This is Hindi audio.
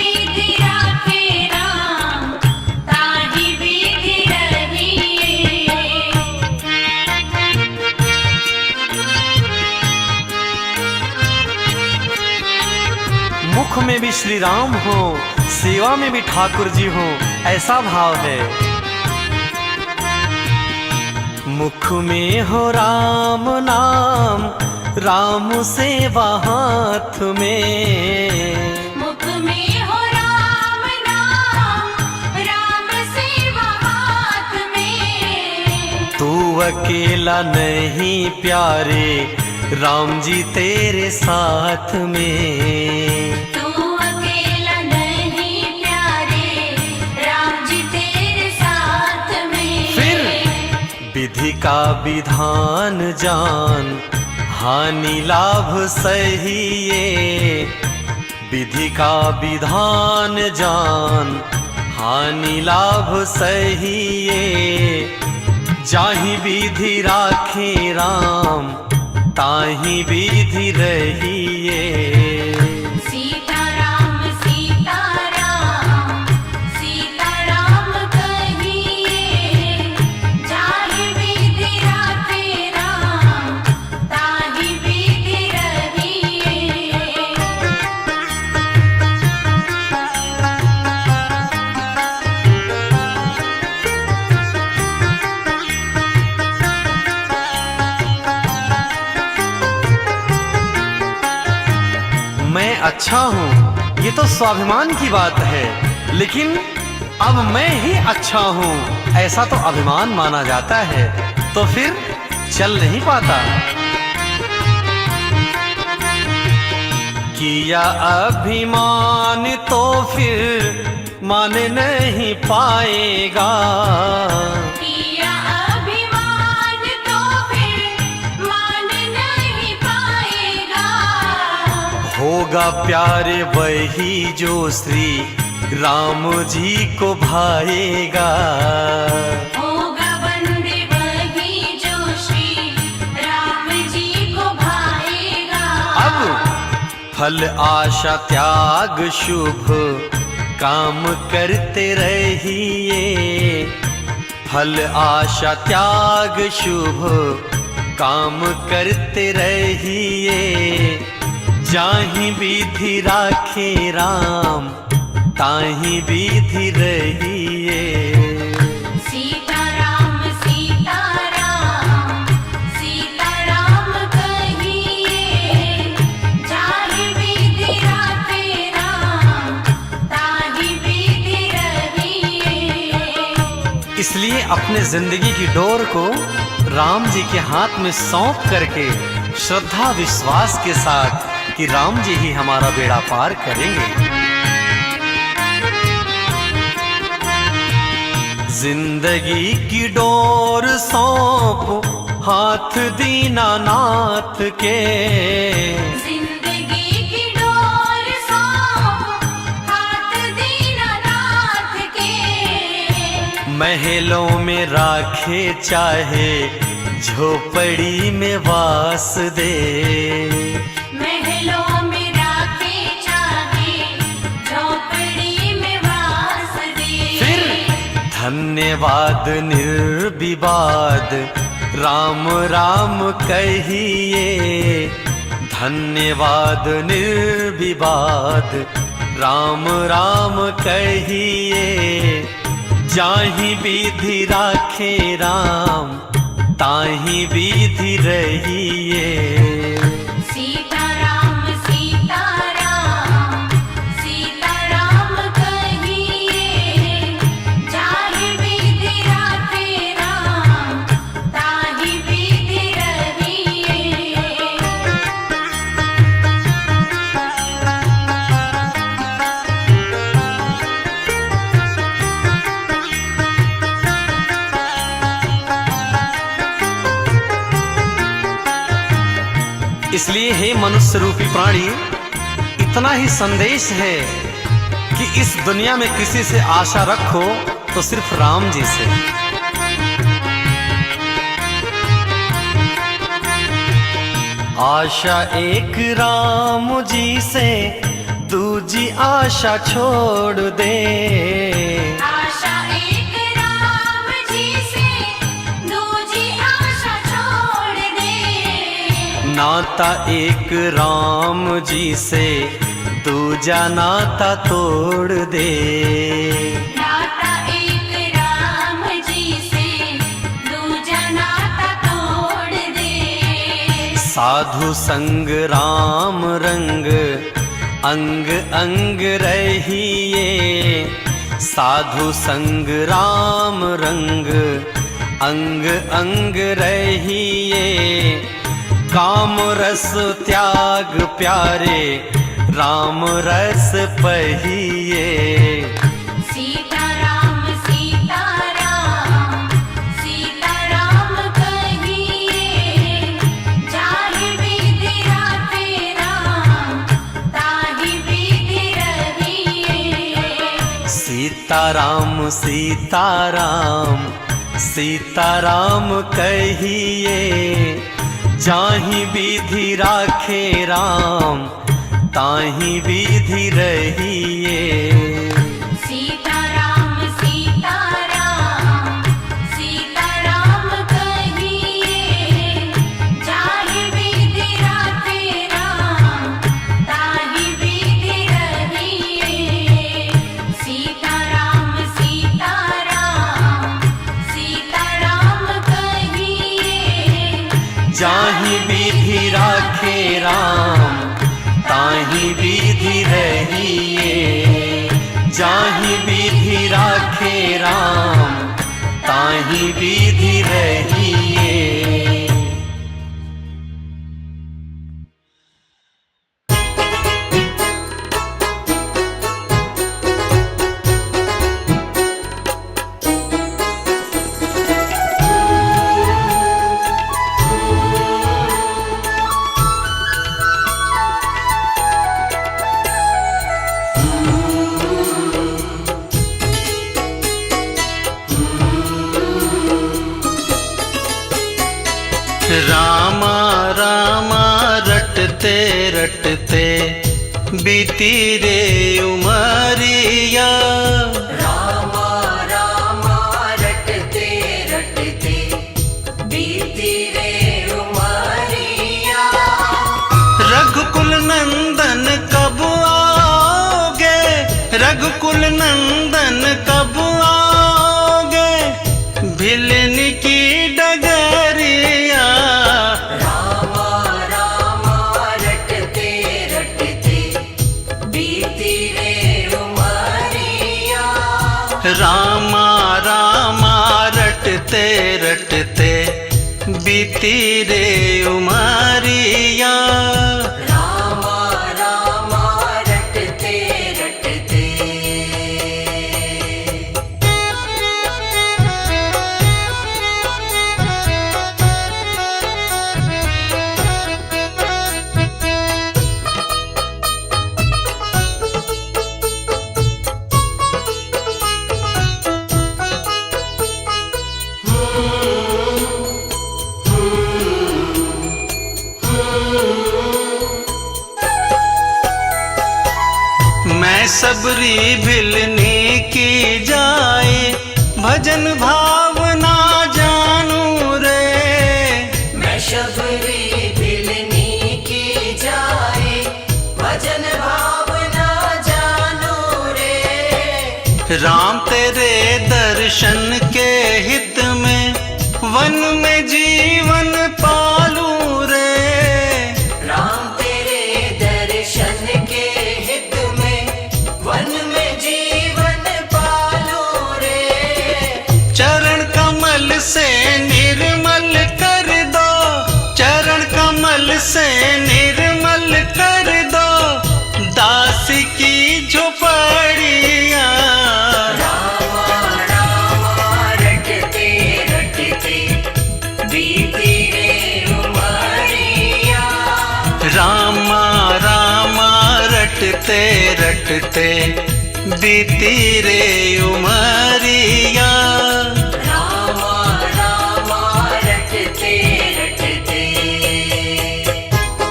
विधि राखे राम, ताहि विधि रहिए। मुख में भी श्री राम हो, सेवा में भी ठाकुर जी हो, ऐसा भाव है। मुख में हो राम नाम, राम सेवा हाथ में। मुख में हो राम नाम, राम सेवा हाथ में। तू अकेला नहीं प्यारे, राम जी तेरे साथ में। तू अकेला नहीं प्यारे, राम जी तेरे साथ में। फिर विधि का विधान जान, हानि लाभ सहिए। विधि का विधान जान, हानि लाभ सहिए। जाहि विधि राखे राम, ताहि विधि रहिए। सीताराम सीताराम, सीताराम कहिए। जाहि विधि राखे राम, ताहि विधि रहिए। मैं अच्छा हूँ ये तो स्वाभिमान की बात है, लेकिन अब मैं ही अच्छा हूँ ऐसा तो अभिमान माना जाता है, तो फिर चल नहीं पाता। किया अभिमान तो फिर मान नहीं पाएगा। किया अभिमान तो फिर मान नहीं पाएगा। होगा प्यारे वही जो श्री राम जी को भाएगा। होगा बंदे वही जो श्री राम जी को भाएगा। अब फल आशा त्याग शुभ काम करते रहिए। फल आशा त्याग शुभ काम करते रहिए। जाहि विधि राखे राम, ताहि विधि रहिए। सीताराम सीताराम, सीताराम कहिए। जाहि विधि राखे राम, ताहि विधि रहिए। इसलिए अपने जिंदगी की डोर को राम जी के हाथ में सौंप करके श्रद्धा विश्वास के साथ कि राम जी ही हमारा बेड़ा पार करेंगे। जिंदगी की डोर सौंप हाथ दीनानाथ के। जिंदगी की डोर सौंप हाथ दीनानाथ के। महलों में राखे चाहे झोपड़ी में वास दे। महलों में राखे चाहे झोपड़ी में वास दे। फिर धन्यवाद निर्विवाद राम राम कहिए। धन्यवाद निर्विवाद राम राम कहिए। जाहि विधि राखे राम, ताहि विधि रहिए। सीताराम सीताराम, सीताराम कहिए। जाहि विधि राखे राम, ताहि विधि रहिए। इसलिए हे मनुष्य रूपी प्राणी, इतना ही संदेश है कि इस दुनिया में किसी से आशा रखो तो सिर्फ राम जी से। आशा एक राम जी से, दूजी आशा छोड़ दे। आशा एक राम जी से दूजी आशा छोड़ दे। नाता एक राम जी से दूजा नाता तोड़ दे। नाता एक राम जी से दूजा नाता तोड़ दे। साधु संग राम रंग अंग अंग रहिए। साधु संग राम रंग अंग अंग रहिए। काम रस त्याग प्यारे राम रस पहिए। सीताराम सीताराम सीताराम कहिए। जाहि विधि राखे राम ताहि विधि रहिए। सीताराम सीताराम सीताराम कहिए। जाहि विधि राखे राम ताहि विधि रहिए। सीताराम सीताराम सीताराम कहिए। जाहि विधि राखे राम ताहि विधि रहिए। सीताराम सीताराम सीताराम कहिए। जाहि विधि राखे राम ताहि विधि रहिए। जाहि विधि राखे राम ताहि विधि रहिए। रामा रामा रटते रटते बीती रे उमरिया। रामा रामा रटते रटते बीती रे उमरिया। रघुकुल नंदन कब आओगे। रघुकुल नंदन कब आओगे। भिलन की डगरिया। रामा रामा रटते रटते बीती रे उमरिया। रामा रामा रटते रटते बीती रे उमरिया। रामा रामा रटते रटते। मैं सबरी भिलनी की जाए भजन भावना जानू रे। मैं शबरी भिलनी की जाए भजन भावना जानू रे। राम तेरे दर्शन के हित में वन में जीवन पालू रे। राम तेरे दर्शन के हित में वन में जीवन पालो रे। चरण कमल से निर्मल कर दो। चरण कमल से निर्मल कर दो। दास की झोपड़िया। रामा रामा रटते रटते बीती रे उमरिया। रामा रामा रटते रटते बीती रे उमरिया।